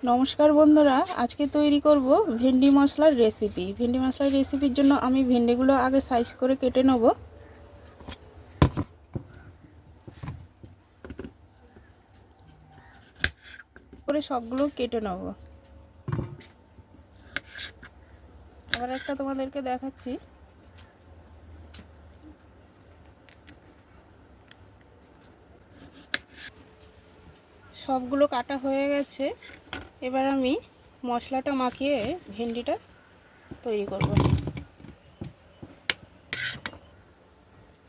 নমস্কার বন্ধুরা, আজকে তৈরি করব ভেন্ডি মশলার রেসিপি। ভেন্ডি মশলার রেসিপির জন্য আমি ভেন্ডিগুলো আগে সাইজ করে কেটে নেব। করে সবগুলো কেটে নেব। আবার একটা তোমাদেরকে দেখাচ্ছি। সবগুলো কাটা হয়ে গেছে। এবার আমি মশলাটা মাখিয়ে ভেন্ডিটা তৈরি করব।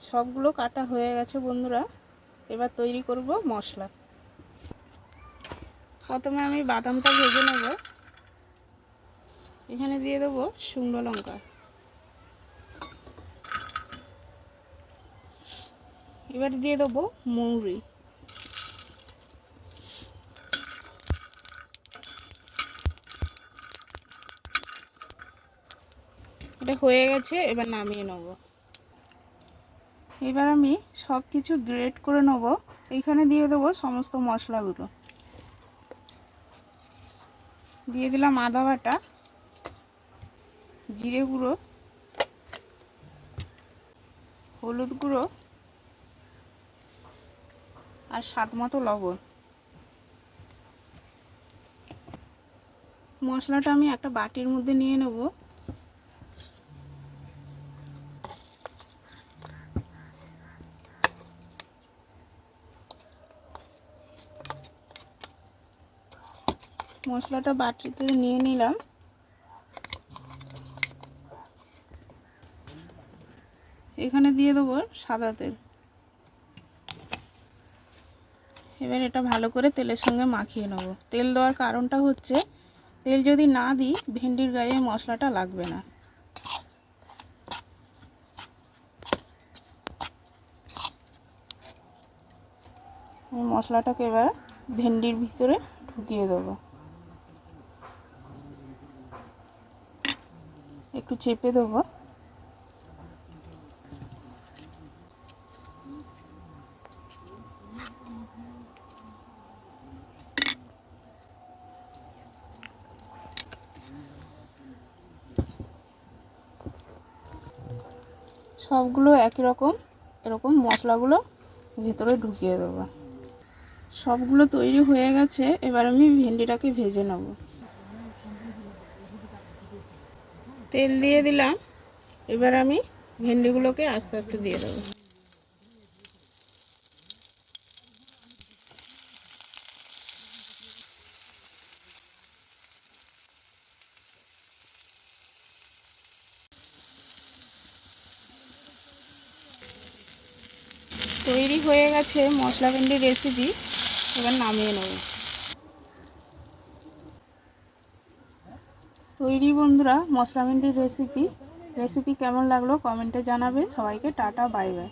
সবগুলো কাটা হয়ে গেছে বন্ধুরা, এবার তৈরি করব মশলা। প্রথমে আমি বাদামটা ভেজে নেব। এখানে দিয়ে দেবো শুকনো লঙ্কা। এবার দিয়ে দেবো মৌরি। এটা হয়ে গেছে, এবার নামিয়ে নেব। এবার আমি সব কিছু গ্রেট করে নেব। এইখানে দিয়ে দেবো সমস্ত মশলাগুলো। দিয়ে দিলাম আদা বাটা, জিরে গুঁড়ো, হলুদ গুঁড়ো আর স্বাদ মতো লবণ। মশলাটা আমি একটা বাটির মধ্যে নিয়ে নেব। মশলাটা বাটিতে নিয়ে নিলাম। এখানে দিয়ে দেবো সাদা তেল। এবার এটা ভালো করে তেলের সঙ্গে মাখিয়ে নেব। তেল দেওয়ার কারণটা হচ্ছে, তেল যদি না দিই ভেন্ডির গায়ে মশলাটা লাগবে না। আমি মশলাটাকে এবার ভেন্ডির ভিতরে ঢুকিয়ে দেবো। একটু চেপে দেবো। সবগুলো একই রকম এরকম মশলাগুলো ভিতরে ঢুকিয়ে দেবো। সবগুলো তৈরি হয়ে গেছে। এবার আমি ভেন্ডিটাকে ভেজে নেব। তেল দিয়ে দিলাম। এবার আমি ভেন্ডিগুলোকে আস্তে আস্তে দিয়ে দেবো। তৈরি হয়ে গেছে মশলা ভেন্ডির রেসিপি। এবার নামিয়ে নেব। তৈরি বন্ধুরা মশলা ভেন্ডির রেসিপি কেমন লাগলো কমেন্টে জানাবে। সবাইকে টাটা, বাই বাই।